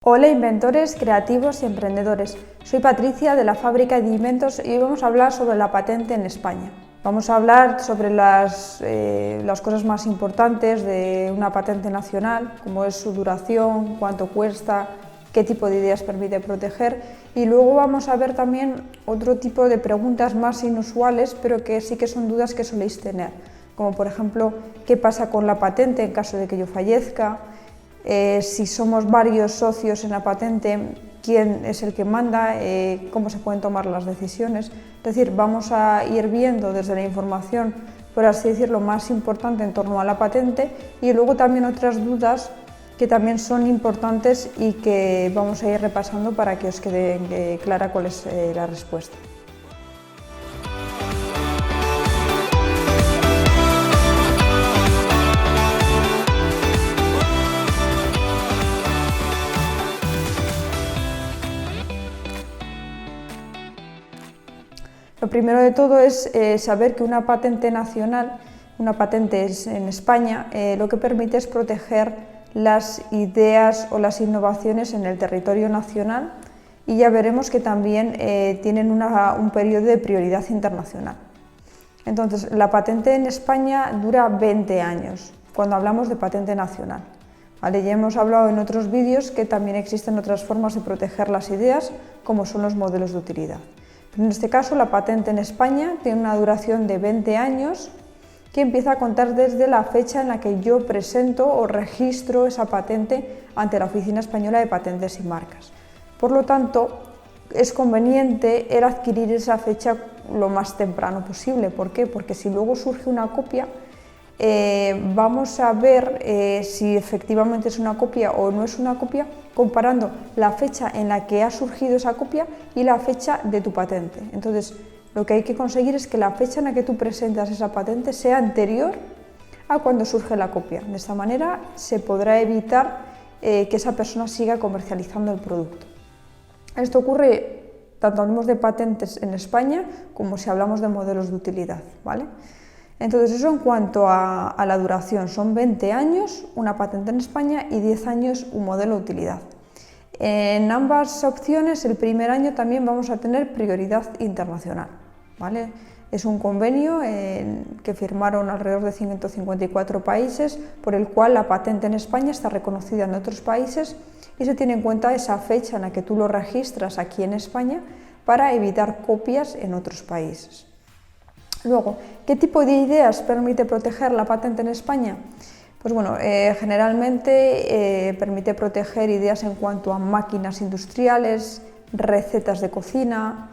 Hola inventores, creativos y emprendedores. Soy Patricia de la Fábrica de Inventos y hoy vamos a hablar sobre la patente en España. Vamos a hablar sobre las cosas más importantes de una patente nacional, como es su duración, cuánto cuesta, qué tipo de ideas permite proteger, y luego vamos a ver también otro tipo de preguntas más inusuales, pero que sí que son dudas que soléis tener, como por ejemplo, ¿qué pasa con la patente en caso de que yo fallezca? Si somos varios socios en la patente, quién es el que manda, cómo se pueden tomar las decisiones. Es decir, vamos a ir viendo desde la información, por así decirlo, más importante en torno a la patente y luego también otras dudas que también son importantes y que vamos a ir repasando para que os quede clara cuál es la respuesta. Lo primero de todo es saber que una patente nacional, una patente en España, lo que permite es proteger las ideas o las innovaciones en el territorio nacional y ya veremos que también tienen un periodo de prioridad internacional. Entonces, la patente en España dura 20 años, cuando hablamos de patente nacional. ¿Vale? Ya hemos hablado en otros vídeos que también existen otras formas de proteger las ideas, como son los modelos de utilidad. En este caso, la patente en España tiene una duración de 20 años que empieza a contar desde la fecha en la que yo presento o registro esa patente ante la Oficina Española de Patentes y Marcas. Por lo tanto, es conveniente el adquirir esa fecha lo más temprano posible. ¿Por qué? Porque si luego surge una copia, vamos a ver si efectivamente es una copia o no es una copia, comparando la fecha en la que ha surgido esa copia y la fecha de tu patente. Entonces, lo que hay que conseguir es que la fecha en la que tú presentas esa patente sea anterior a cuando surge la copia. De esta manera se podrá evitar que esa persona siga comercializando el producto. Esto ocurre tanto hablamos de patentes en España como si hablamos de modelos de utilidad, ¿vale? Entonces, eso en cuanto a la duración, son 20 años una patente en España y 10 años un modelo de utilidad. En ambas opciones, el primer año también vamos a tener prioridad internacional, ¿vale? Es un convenio que firmaron alrededor de 154 países, por el cual la patente en España está reconocida en otros países y se tiene en cuenta esa fecha en la que tú lo registras aquí en España para evitar copias en otros países. Luego, ¿qué tipo de ideas permite proteger la patente en España? Pues bueno, generalmente permite proteger ideas en cuanto a máquinas industriales, recetas de cocina,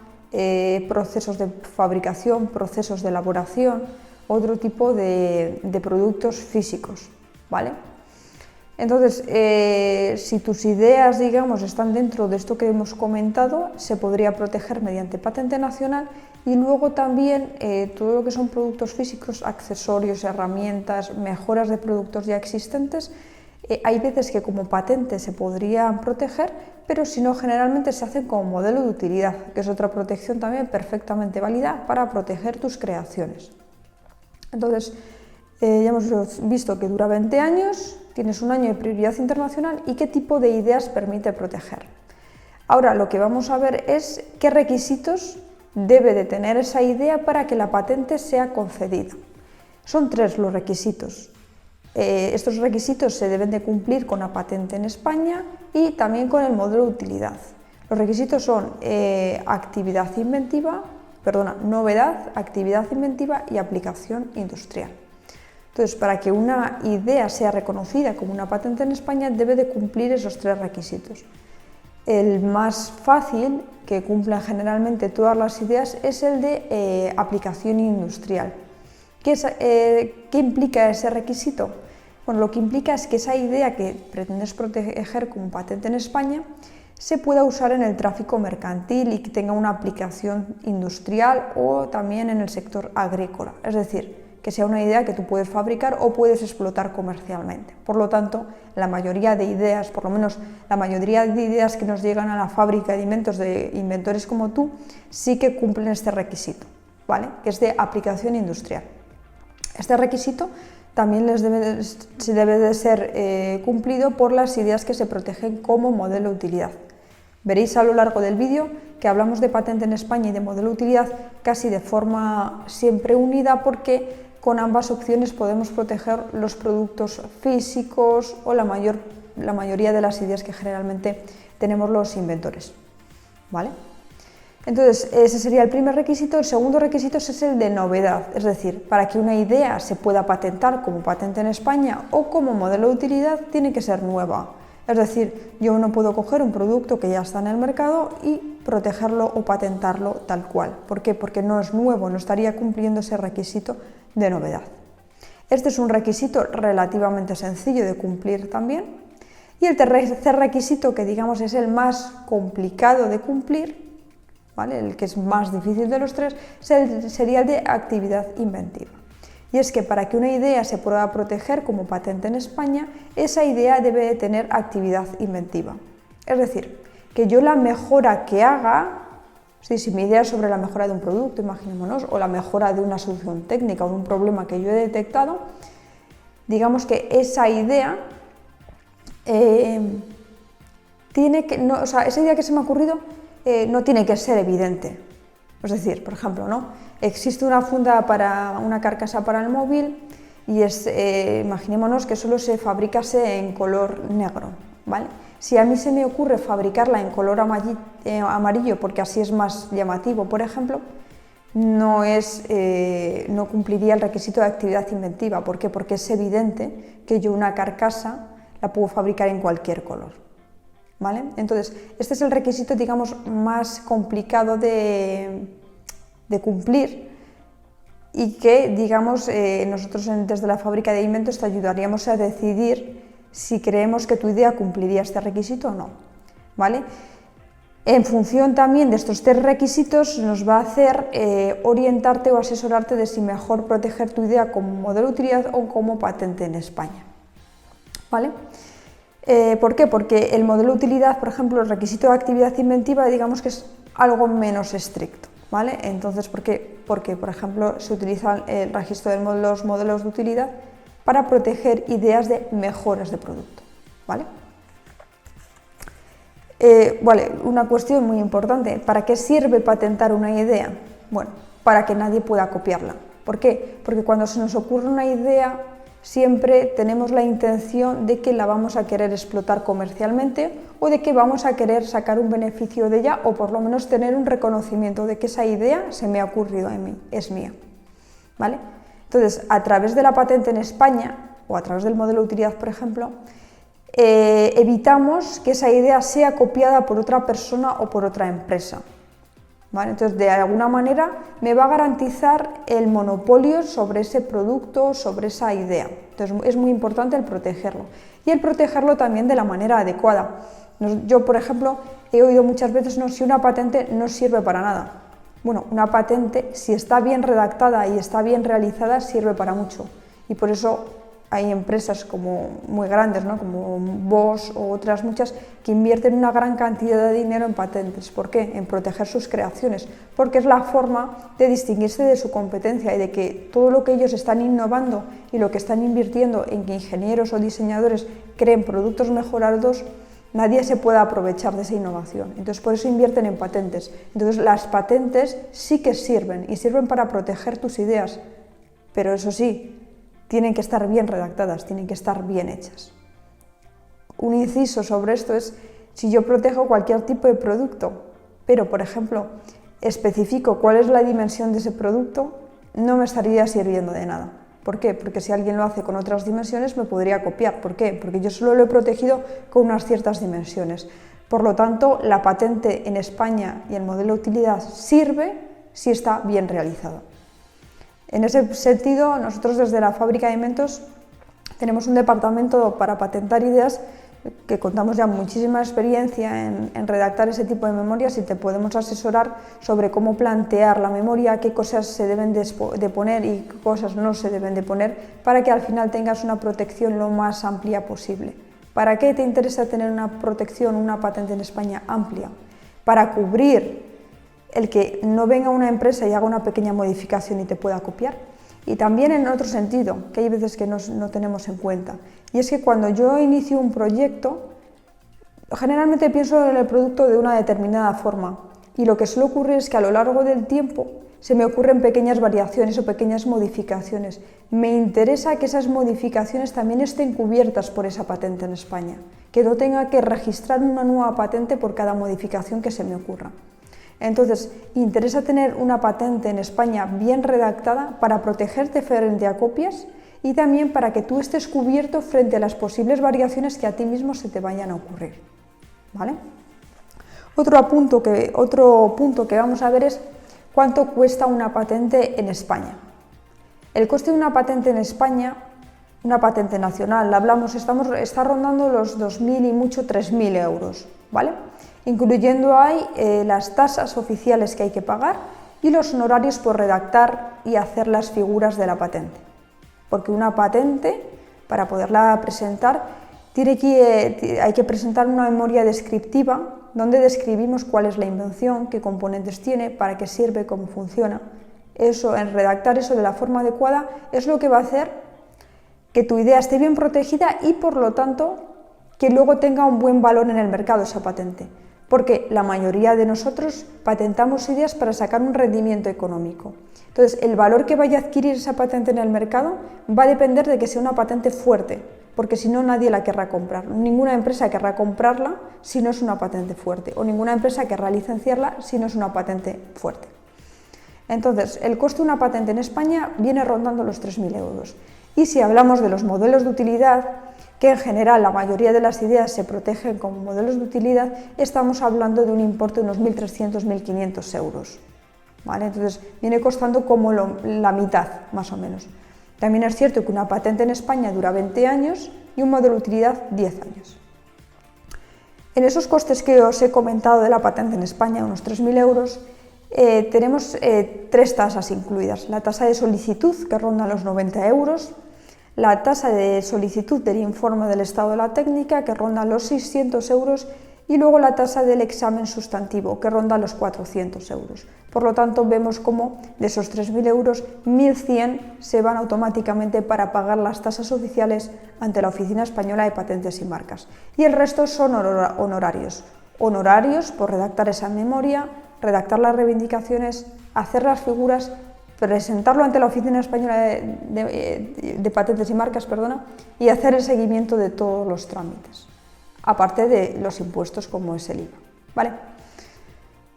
procesos de fabricación, procesos de elaboración, otro tipo de productos físicos, ¿vale? Entonces, si tus ideas, digamos, están dentro de esto que hemos comentado, se podría proteger mediante patente nacional y luego también todo lo que son productos físicos, accesorios, herramientas, mejoras de productos ya existentes, hay veces que como patente se podrían proteger, pero si no, generalmente se hacen como modelo de utilidad, que es otra protección también perfectamente válida para proteger tus creaciones. Entonces, ya hemos visto que dura 20 años, tienes un año de prioridad internacional y qué tipo de ideas permite proteger. Ahora lo que vamos a ver es qué requisitos debe de tener esa idea para que la patente sea concedida. Son 3 los requisitos. Estos requisitos se deben de cumplir con la patente en España y también con el modelo de utilidad. Los requisitos son novedad, actividad inventiva y aplicación industrial. Entonces, para que una idea sea reconocida como una patente en España, debe de cumplir esos 3 requisitos. El más fácil, que cumplen generalmente todas las ideas, es el de aplicación industrial. ¿Qué implica ese requisito? Bueno, lo que implica es que esa idea que pretendes proteger como patente en España se pueda usar en el tráfico mercantil y que tenga una aplicación industrial o también en el sector agrícola. Es decir, que sea una idea que tú puedes fabricar o puedes explotar comercialmente. Por lo tanto, la mayoría de ideas, por lo menos la mayoría de ideas que nos llegan a la fábrica de inventos de inventores como tú, sí que cumplen este requisito, ¿vale? Que es de aplicación industrial. Este requisito también se debe de ser cumplido por las ideas que se protegen como modelo de utilidad. Veréis a lo largo del vídeo que hablamos de patente en España y de modelo de utilidad casi de forma siempre unida, porque con ambas opciones podemos proteger los productos físicos o la mayoría de las ideas que generalmente tenemos los inventores, ¿vale? Entonces, ese sería el primer requisito. El segundo requisito es el de novedad, es decir, para que una idea se pueda patentar como patente en España o como modelo de utilidad, tiene que ser nueva. Es decir, yo no puedo coger un producto que ya está en el mercado y protegerlo o patentarlo tal cual. ¿Por qué? Porque no es nuevo, no estaría cumpliendo ese requisito de novedad. Este es un requisito relativamente sencillo de cumplir también. Y el tercer requisito, que digamos es el más complicado de cumplir, ¿vale? El que es más difícil de los tres, sería el de actividad inventiva. Y es que para que una idea se pueda proteger como patente en España, esa idea debe de tener actividad inventiva. Es decir, que yo la mejora que haga, si mi idea es sobre la mejora de un producto, imaginémonos, o la mejora de una solución técnica o de un problema que yo he detectado, digamos que esa idea esa idea que se me ha ocurrido no tiene que ser evidente. Es decir, por ejemplo, ¿no? Existe una funda para una carcasa para el móvil y imaginémonos que solo se fabricase en color negro, ¿vale? Si a mí se me ocurre fabricarla en color amarillo porque así es más llamativo, por ejemplo, no cumpliría el requisito de actividad inventiva. ¿Por qué? Porque es evidente que yo una carcasa la puedo fabricar en cualquier color, ¿vale? Entonces, este es el requisito, digamos, más complicado de cumplir y que, digamos, nosotros desde la fábrica de inventos te ayudaríamos a decidir si creemos que tu idea cumpliría este requisito o no, ¿vale? En función también de estos tres requisitos nos va a hacer orientarte o asesorarte de si mejor proteger tu idea como modelo de utilidad o como patente en España, ¿vale? ¿Por qué? Porque el modelo de utilidad, por ejemplo, el requisito de actividad inventiva, digamos que es algo menos estricto, ¿vale? Entonces, ¿por qué? Porque, por ejemplo, se utiliza el registro de los modelos de utilidad para proteger ideas de mejoras de producto, ¿vale? Una cuestión muy importante, ¿para qué sirve patentar una idea? Bueno, para que nadie pueda copiarla. ¿Por qué? Porque cuando se nos ocurre una idea, siempre tenemos la intención de que la vamos a querer explotar comercialmente o de que vamos a querer sacar un beneficio de ella o por lo menos tener un reconocimiento de que esa idea se me ha ocurrido a mí, es mía, ¿vale? Entonces, a través de la patente en España o a través del modelo de utilidad, por ejemplo, evitamos que esa idea sea copiada por otra persona o por otra empresa, ¿vale? Entonces, de alguna manera me va a garantizar el monopolio sobre ese producto, sobre esa idea. Entonces, es muy importante el protegerlo y el protegerlo también de la manera adecuada. Yo, por ejemplo, he oído muchas veces, no, si una patente no sirve para nada. Bueno, una patente, si está bien redactada y está bien realizada, sirve para mucho. Y por eso hay empresas como muy grandes, ¿no? Como Bosch o otras muchas, que invierten una gran cantidad de dinero en patentes. ¿Por qué? En proteger sus creaciones, porque es la forma de distinguirse de su competencia y de que todo lo que ellos están innovando y lo que están invirtiendo en que ingenieros o diseñadores creen productos mejorados, nadie se pueda aprovechar de esa innovación. Entonces, por eso invierten en patentes. Entonces, las patentes sí que sirven y sirven para proteger tus ideas, pero eso sí, tienen que estar bien redactadas, tienen que estar bien hechas. Un inciso sobre esto es, si yo protejo cualquier tipo de producto, pero, por ejemplo, especifico cuál es la dimensión de ese producto, no me estaría sirviendo de nada. ¿Por qué? Porque si alguien lo hace con otras dimensiones me podría copiar. ¿Por qué? Porque yo solo lo he protegido con unas ciertas dimensiones. Por lo tanto, la patente en España y el modelo de utilidad sirve si está bien realizado. En ese sentido, nosotros desde la fábrica de inventos tenemos un departamento para patentar ideas que contamos ya muchísima experiencia en redactar ese tipo de memorias y te podemos asesorar sobre cómo plantear la memoria, qué cosas se deben de poner y qué cosas no se deben de poner para que al final tengas una protección lo más amplia posible. ¿Para qué te interesa tener una protección, una patente en España amplia? Para cubrir el que no venga una empresa y haga una pequeña modificación y te pueda copiar, Y también en otro sentido, que hay veces que no tenemos en cuenta, y es que cuando yo inicio un proyecto, generalmente pienso en el producto de una determinada forma, y lo que suele ocurrir es que a lo largo del tiempo se me ocurren pequeñas variaciones o pequeñas modificaciones. Me interesa que esas modificaciones también estén cubiertas por esa patente en España, que no tenga que registrar una nueva patente por cada modificación que se me ocurra. Entonces, interesa tener una patente en España bien redactada para protegerte frente a copias y también para que tú estés cubierto frente a las posibles variaciones que a ti mismo se te vayan a ocurrir, ¿vale? Otro punto que vamos a ver es cuánto cuesta una patente en España. El coste de una patente en España, una patente nacional, está rondando los 2.000 y mucho 3.000 euros, ¿vale? Incluyendo ahí las tasas oficiales que hay que pagar y los honorarios por redactar y hacer las figuras de la patente. Porque una patente, para poderla presentar, hay que presentar una memoria descriptiva donde describimos cuál es la invención, qué componentes tiene, para qué sirve, cómo funciona. Redactar eso de la forma adecuada es lo que va a hacer que tu idea esté bien protegida y, por lo tanto, que luego tenga un buen valor en el mercado esa patente. Porque la mayoría de nosotros patentamos ideas para sacar un rendimiento económico. Entonces, el valor que vaya a adquirir esa patente en el mercado va a depender de que sea una patente fuerte, porque si no, nadie la querrá comprar. Ninguna empresa querrá comprarla si no es una patente fuerte, o ninguna empresa querrá licenciarla si no es una patente fuerte. Entonces, el coste de una patente en España viene rondando los 3.000 euros. Y si hablamos de los modelos de utilidad, que en general la mayoría de las ideas se protegen como modelos de utilidad, estamos hablando de un importe de unos 1.300, 1.500 euros. ¿Vale? Entonces viene costando como la mitad, más o menos. También es cierto que una patente en España dura 20 años y un modelo de utilidad 10 años. En esos costes que os he comentado de la patente en España, unos 3.000 euros, tenemos 3 tasas incluidas. La tasa de solicitud, que ronda los 90 euros, la tasa de solicitud del informe del estado de la técnica, que ronda los 600 euros, y luego la tasa del examen sustantivo, que ronda los 400 euros. Por lo tanto, vemos cómo de esos 3.000 euros, 1.100 se van automáticamente para pagar las tasas oficiales ante la Oficina Española de Patentes y Marcas. Y el resto son honorarios. Honorarios por redactar esa memoria, redactar las reivindicaciones, hacer las figuras, presentarlo ante la Oficina Española de Patentes y Marcas, y hacer el seguimiento de todos los trámites, aparte de los impuestos como es el IVA. ¿Vale?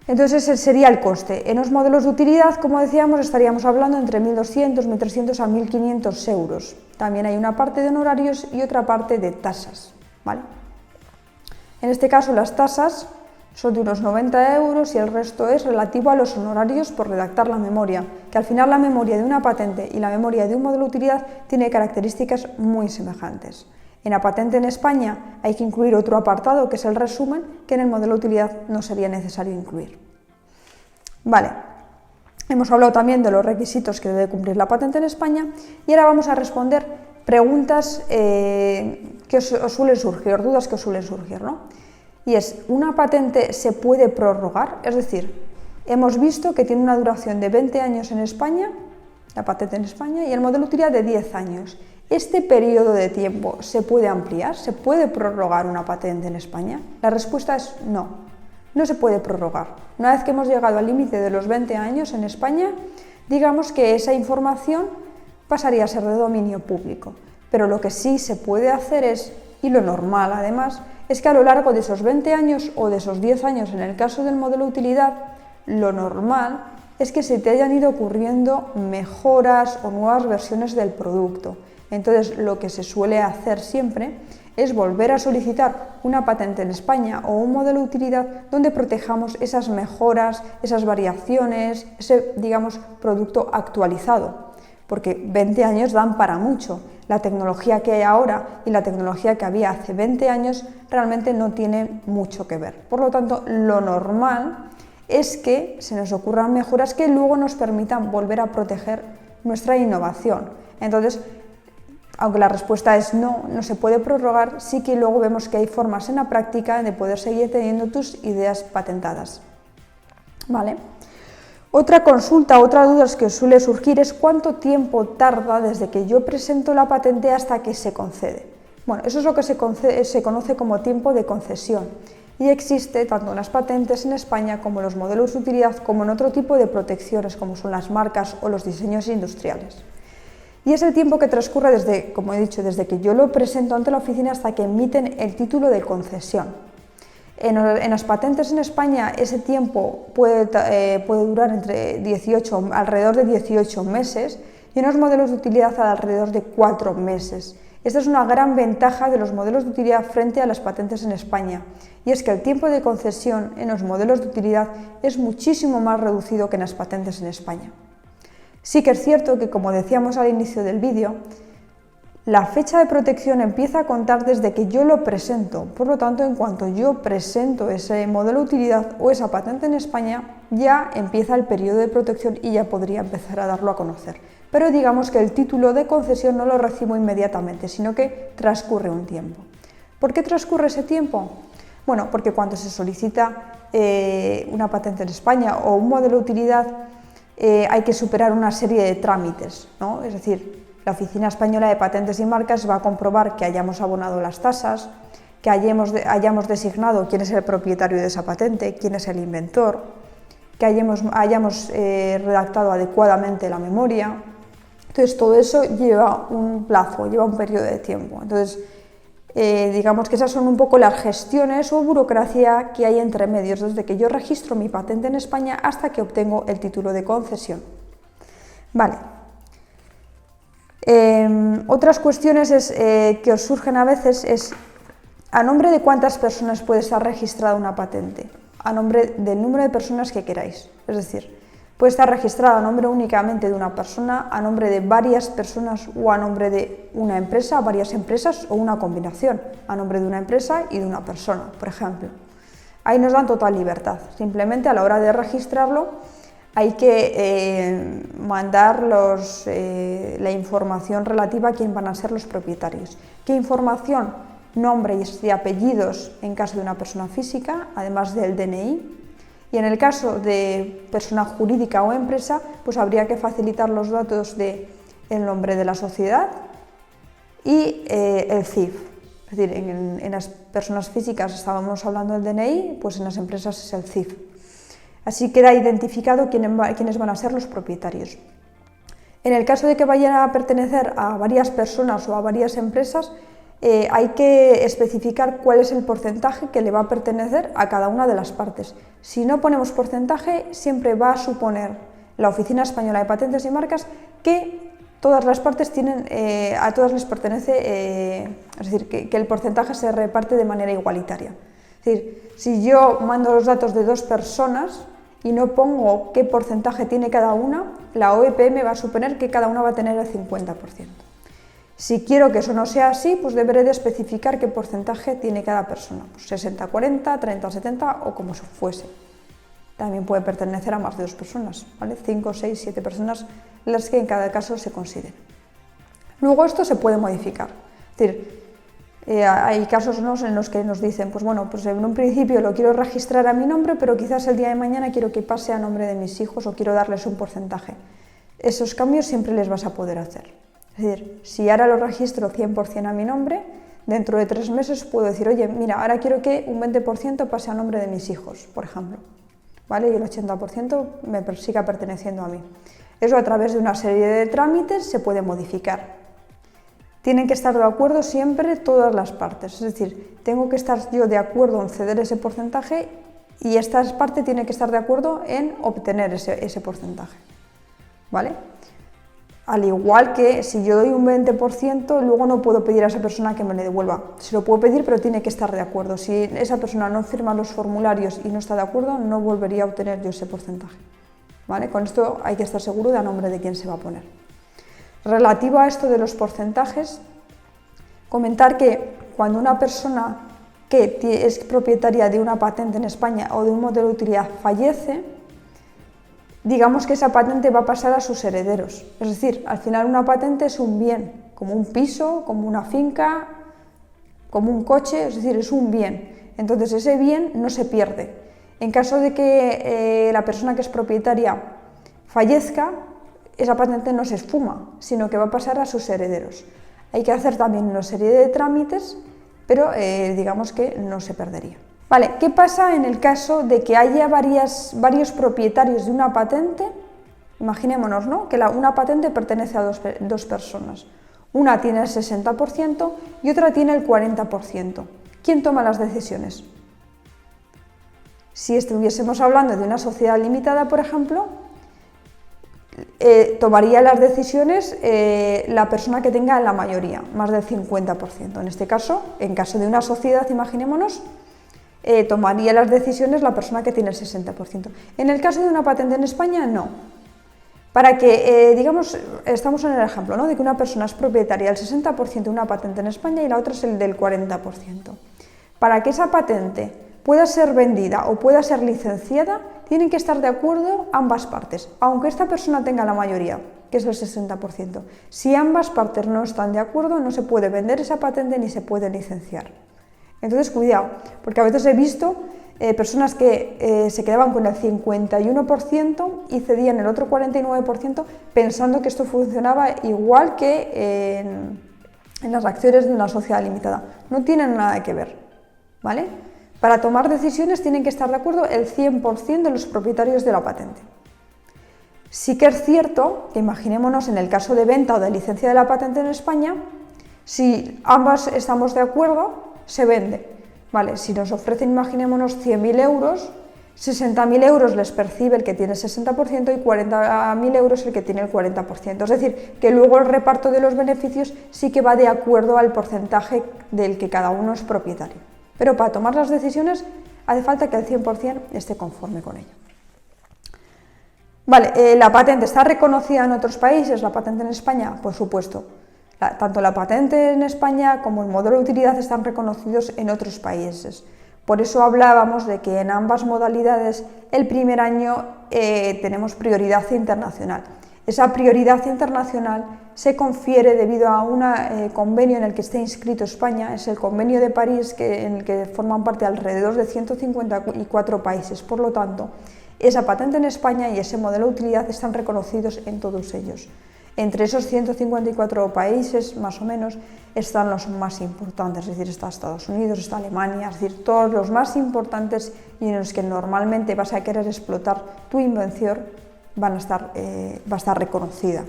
Entonces ese sería el coste. En los modelos de utilidad, como decíamos, estaríamos hablando entre 1.200, 1.300 a 1.500 euros. También hay una parte de honorarios y otra parte de tasas. ¿Vale? En este caso las tasas son de unos 90 euros y el resto es relativo a los honorarios por redactar la memoria, que al final la memoria de una patente y la memoria de un modelo de utilidad tiene características muy semejantes. En la patente en España hay que incluir otro apartado, que es el resumen, que en el modelo de utilidad no sería necesario incluir. Vale, hemos hablado también de los requisitos que debe cumplir la patente en España y ahora vamos a responder preguntas que os suelen surgir, dudas que os suelen surgir, ¿no? Y es, ¿una patente se puede prorrogar? Es decir, hemos visto que tiene una duración de 20 años en España, la patente en España, y el modelo de utilidad de 10 años. ¿Este periodo de tiempo se puede ampliar? ¿Se puede prorrogar una patente en España? La respuesta es no, no se puede prorrogar. Una vez que hemos llegado al límite de los 20 años en España, digamos que esa información pasaría a ser de dominio público. Pero lo que sí se puede hacer es, y lo normal además, es que a lo largo de esos 20 años o de esos 10 años en el caso del modelo de utilidad, lo normal es que se te hayan ido ocurriendo mejoras o nuevas versiones del producto. Entonces, lo que se suele hacer siempre es volver a solicitar una patente en España o un modelo de utilidad donde protejamos esas mejoras, esas variaciones, ese, digamos, producto actualizado, porque 20 años dan para mucho. La tecnología que hay ahora y la tecnología que había hace 20 años realmente no tienen mucho que ver. Por lo tanto, lo normal es que se nos ocurran mejoras que luego nos permitan volver a proteger nuestra innovación. Entonces, aunque la respuesta es no, no se puede prorrogar, sí que luego vemos que hay formas en la práctica de poder seguir teniendo tus ideas patentadas. ¿Vale? Otra consulta, otra duda que os suele surgir es cuánto tiempo tarda desde que yo presento la patente hasta que se concede. Bueno, eso es lo que se conoce como tiempo de concesión y existe tanto en las patentes en España como en los modelos de utilidad como en otro tipo de protecciones como son las marcas o los diseños industriales. Y es el tiempo que transcurre desde, como he dicho, desde que yo lo presento ante la oficina hasta que emiten el título de concesión. En las patentes en España ese tiempo puede durar alrededor de 18 meses y en los modelos de utilidad alrededor de 4 meses. Esta es una gran ventaja de los modelos de utilidad frente a las patentes en España, y es que el tiempo de concesión en los modelos de utilidad es muchísimo más reducido que en las patentes en España. Sí que es cierto que, como decíamos al inicio del vídeo, la fecha de protección empieza a contar desde que yo lo presento, por lo tanto, en cuanto yo presento ese modelo de utilidad o esa patente en España, ya empieza el periodo de protección y ya podría empezar a darlo a conocer. Pero digamos que el título de concesión no lo recibo inmediatamente, sino que transcurre un tiempo. ¿Por qué transcurre ese tiempo? Bueno, porque cuando se solicita una patente en España o un modelo de utilidad, hay que superar una serie de trámites, ¿no? Es decir, la Oficina Española de Patentes y Marcas va a comprobar que hayamos abonado las tasas, que hayamos designado quién es el propietario de esa patente, quién es el inventor, que hayamos redactado adecuadamente la memoria. Entonces, todo eso lleva un plazo, lleva un periodo de tiempo. Entonces, digamos que esas son un poco las gestiones o burocracia que hay entre medios, desde que yo registro mi patente en España hasta que obtengo el título de concesión. Vale. Otras cuestiones que os surgen a veces es ¿a nombre de cuántas personas puede estar registrada una patente? A nombre del número de personas que queráis. Es decir, puede estar registrada a nombre únicamente de una persona, a nombre de varias personas o a nombre de una empresa, varias empresas o una combinación, a nombre de una empresa y de una persona, por ejemplo. Ahí nos dan total libertad. Simplemente a la hora de registrarlo hay que mandar la información relativa a quién van a ser los propietarios. ¿Qué información? Nombres y apellidos en caso de una persona física, además del DNI. Y en el caso de persona jurídica o empresa, pues habría que facilitar los datos del nombre de la sociedad y el CIF. Es decir, en las personas físicas estábamos hablando del DNI, pues en las empresas es el CIF. Así queda identificado quiénes van a ser los propietarios. En el caso de que vayan a pertenecer a varias personas o a varias empresas, hay que especificar cuál es el porcentaje que le va a pertenecer a cada una de las partes. Si no ponemos porcentaje, siempre va a suponer la Oficina Española de Patentes y Marcas que todas las partes a todas les pertenece, es decir, que el porcentaje se reparte de manera igualitaria. Es decir, si yo mando los datos de 2 personas y no pongo qué porcentaje tiene cada una, la OEPM va a suponer que cada una va a tener el 50%. Si quiero que eso no sea así, pues deberé de especificar qué porcentaje tiene cada persona, pues 60-40, 30-70 o como fuese. También puede pertenecer a más de 2 personas, ¿vale? 5, 6, 7 personas, las que en cada caso se consideren. Luego esto se puede modificar. Es decir, hay casos en los que nos dicen, pues bueno, pues en un principio lo quiero registrar a mi nombre, pero quizás el día de mañana quiero que pase a nombre de mis hijos o quiero darles un porcentaje. Esos cambios siempre les vas a poder hacer. Es decir, si ahora lo registro 100% a mi nombre, dentro de 3 meses puedo decir, oye, mira, ahora quiero que un 20% pase a nombre de mis hijos, por ejemplo, ¿vale? Y el 80% me siga perteneciendo a mí. Eso a través de una serie de trámites se puede modificar. Tienen que estar de acuerdo siempre todas las partes, es decir, tengo que estar yo de acuerdo en ceder ese porcentaje y esta parte tiene que estar de acuerdo en obtener ese porcentaje, ¿vale? Al igual que si yo doy un 20%, luego no puedo pedir a esa persona que me lo devuelva. Se lo puedo pedir, pero tiene que estar de acuerdo. Si esa persona no firma los formularios y no está de acuerdo, no volvería a obtener yo ese porcentaje, ¿vale? Con esto hay que estar seguro de a nombre de quién se va a poner. Relativo a esto de los porcentajes, comentar que cuando una persona que es propietaria de una patente en España o de un modelo de utilidad fallece, digamos que esa patente va a pasar a sus herederos. Es decir, al final una patente es un bien, como un piso, como una finca, como un coche, es decir, es un bien. Entonces ese bien no se pierde. En caso de que la persona que es propietaria fallezca, esa patente no se esfuma, sino que va a pasar a sus herederos. Hay que hacer también una serie de trámites, pero digamos que no se perdería. Vale, ¿qué pasa en el caso de que haya varios propietarios de una patente? Imaginémonos, ¿no?, que una patente pertenece a dos personas. Una tiene el 60% y otra tiene el 40%. ¿Quién toma las decisiones? Si estuviésemos hablando de una sociedad limitada, por ejemplo, tomaría las decisiones la persona que tenga la mayoría, más del 50%. En este caso, en caso de una sociedad, imaginémonos, tomaría las decisiones la persona que tiene el 60%. En el caso de una patente en España, no. Para que, digamos, estamos en el ejemplo, ¿no?, de que una persona es propietaria del 60% de una patente en España y la otra es el del 40%. Para que esa patente pueda ser vendida o pueda ser licenciada, tienen que estar de acuerdo ambas partes, aunque esta persona tenga la mayoría, que es el 60%. Si ambas partes no están de acuerdo, no se puede vender esa patente ni se puede licenciar. Entonces, cuidado, porque a veces he visto personas que se quedaban con el 51% y cedían el otro 49% pensando que esto funcionaba igual que en las acciones de una sociedad limitada. No tienen nada que ver, ¿vale? Para tomar decisiones tienen que estar de acuerdo el 100% de los propietarios de la patente. Sí que es cierto que imaginémonos en el caso de venta o de licencia de la patente en España, si ambas estamos de acuerdo, se vende. Vale, si nos ofrecen, imaginémonos, 100.000 euros, 60.000 euros les percibe el que tiene el 60% y 40.000 euros el que tiene el 40%. Es decir, que luego el reparto de los beneficios sí que va de acuerdo al porcentaje del que cada uno es propietario. Pero para tomar las decisiones hace falta que el 100% esté conforme con ello. Vale, la patente está reconocida en otros países, la patente en España, por supuesto. Tanto la patente en España como el modelo de utilidad están reconocidos en otros países. Por eso hablábamos de que en ambas modalidades el primer año tenemos prioridad internacional. Esa prioridad internacional se confiere debido a un convenio en el que está inscrito España, es el Convenio de París, en el que forman parte alrededor de 154 países. Por lo tanto, esa patente en España y ese modelo de utilidad están reconocidos en todos ellos. Entre esos 154 países, más o menos, están los más importantes, es decir, está Estados Unidos, está Alemania, es decir, todos los más importantes y en los que normalmente vas a querer explotar tu invención, va a estar reconocida.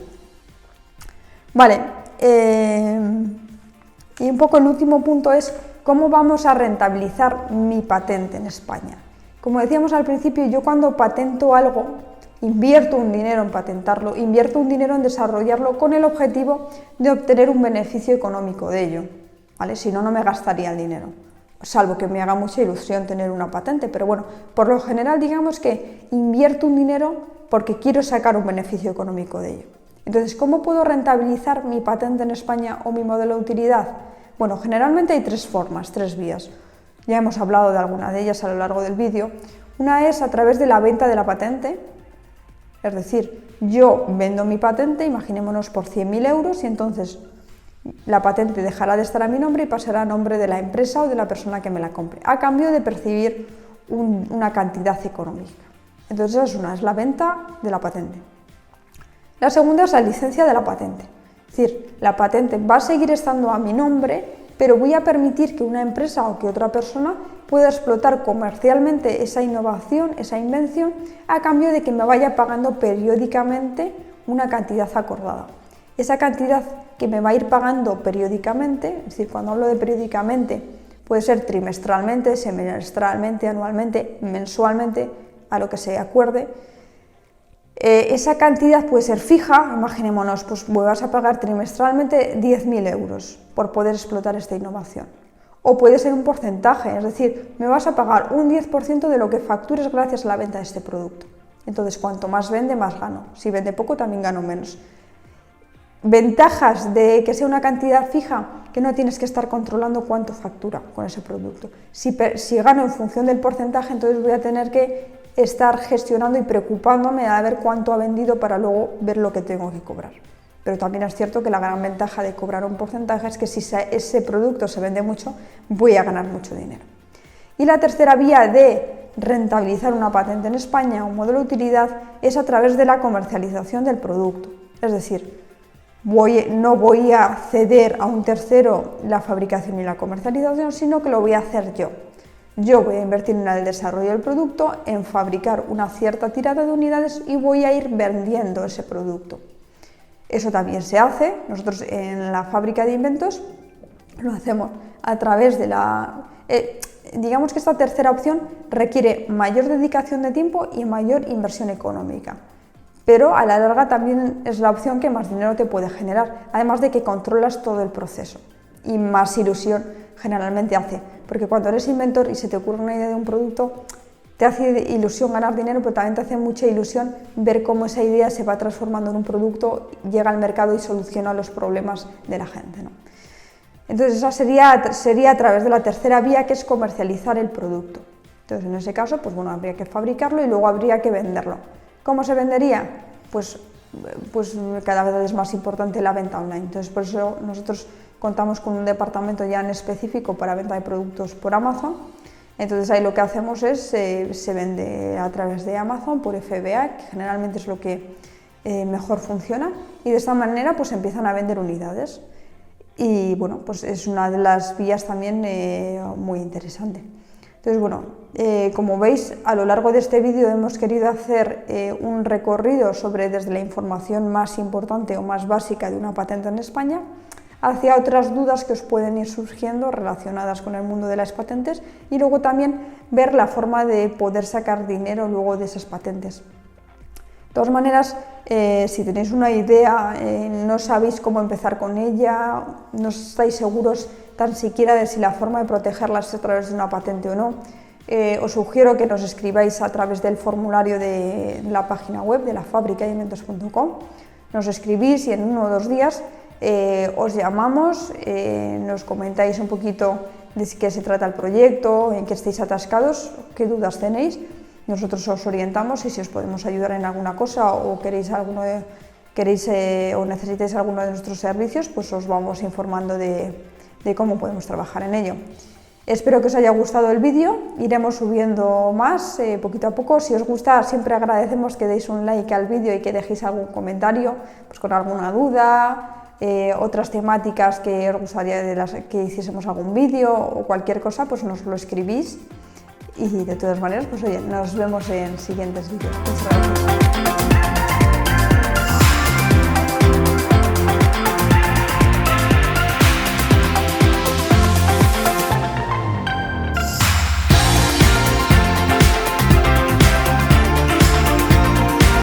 Vale, y un poco el último punto es cómo vamos a rentabilizar mi patente en España. Como decíamos al principio, yo cuando patento algo, invierto un dinero en patentarlo, invierto un dinero en desarrollarlo con el objetivo de obtener un beneficio económico de ello, ¿vale? Si no, no me gastaría el dinero, salvo que me haga mucha ilusión tener una patente, pero bueno, por lo general digamos que invierto un dinero porque quiero sacar un beneficio económico de ello. Entonces, ¿cómo puedo rentabilizar mi patente en España o mi modelo de utilidad? Bueno, generalmente hay tres formas, tres vías. Ya hemos hablado de alguna de ellas a lo largo del vídeo. Una es a través de la venta de la patente. Es decir, yo vendo mi patente, imaginémonos por 100.000 euros y entonces la patente dejará de estar a mi nombre y pasará a nombre de la empresa o de la persona que me la compre, a cambio de percibir una cantidad económica. Entonces esa es una, es la venta de la patente. La segunda es la licencia de la patente. Es decir, la patente va a seguir estando a mi nombre, pero voy a permitir que una empresa o que otra persona pueda explotar comercialmente esa innovación, esa invención, a cambio de que me vaya pagando periódicamente una cantidad acordada. Esa cantidad que me va a ir pagando periódicamente, es decir, cuando hablo de periódicamente, puede ser trimestralmente, semestralmente, anualmente, mensualmente, a lo que se acuerde. Esa cantidad puede ser fija, imaginémonos, pues me vas a pagar trimestralmente 10.000 euros por poder explotar esta innovación. O puede ser un porcentaje, es decir, me vas a pagar un 10% de lo que factures gracias a la venta de este producto. Entonces, cuanto más vende, más gano. Si vende poco, también gano menos. Ventajas de que sea una cantidad fija, que no tienes que estar controlando cuánto factura con ese producto. Si gano en función del porcentaje, entonces voy a tener que estar gestionando y preocupándome a ver cuánto ha vendido para luego ver lo que tengo que cobrar. Pero también es cierto que la gran ventaja de cobrar un porcentaje es que si ese producto se vende mucho, voy a ganar mucho dinero. Y la tercera vía de rentabilizar una patente en España, un modelo de utilidad, es a través de la comercialización del producto. Es decir, no voy a ceder a un tercero la fabricación y la comercialización, sino que lo voy a hacer yo. Yo voy a invertir en el desarrollo del producto, en fabricar una cierta tirada de unidades y voy a ir vendiendo ese producto. Eso también se hace. Nosotros en la fábrica de inventos lo hacemos a través de la... digamos que esta tercera opción requiere mayor dedicación de tiempo y mayor inversión económica, pero a la larga también es la opción que más dinero te puede generar, además de que controlas todo el proceso y más ilusión generalmente hace, porque cuando eres inventor y se te ocurre una idea de un producto, te hace ilusión ganar dinero, pero también te hace mucha ilusión ver cómo esa idea se va transformando en un producto, llega al mercado y soluciona los problemas de la gente, ¿no? Entonces esa sería a través de la tercera vía, que es comercializar el producto. Entonces en ese caso, pues bueno, habría que fabricarlo y luego habría que venderlo. ¿Cómo se vendería? Pues cada vez es más importante la venta online. Entonces por eso nosotros contamos con un departamento ya en específico para venta de productos por Amazon. Entonces ahí lo que hacemos es, se vende a través de Amazon por FBA, que generalmente es lo que mejor funciona, y de esta manera pues empiezan a vender unidades. Y bueno, pues es una de las vías también muy interesante. Entonces, bueno, como veis, a lo largo de este vídeo hemos querido hacer un recorrido desde la información más importante o más básica de una patente en España hacia otras dudas que os pueden ir surgiendo relacionadas con el mundo de las patentes, y luego también ver la forma de poder sacar dinero luego de esas patentes. De todas maneras, si tenéis una idea, no sabéis cómo empezar con ella, no estáis seguros tan siquiera de si la forma de protegerla es a través de una patente o no, os sugiero que nos escribáis a través del formulario de la página web de lafabricadeinventos.com. Nos escribís y en 1 o 2 días os llamamos, nos comentáis un poquito de qué se trata el proyecto, en qué estáis atascados, qué dudas tenéis. Nosotros os orientamos, y si os podemos ayudar en alguna cosa o o necesitáis alguno de nuestros servicios, pues os vamos informando de cómo podemos trabajar en ello. Espero que os haya gustado el vídeo, iremos subiendo más poquito a poco. Si os gusta, siempre agradecemos que deis un like al vídeo y que dejéis algún comentario pues con alguna duda, otras temáticas que os gustaría que hiciésemos algún vídeo o cualquier cosa, pues nos lo escribís. Y de todas maneras, pues oye, nos vemos en siguientes vídeos. Muchas gracias.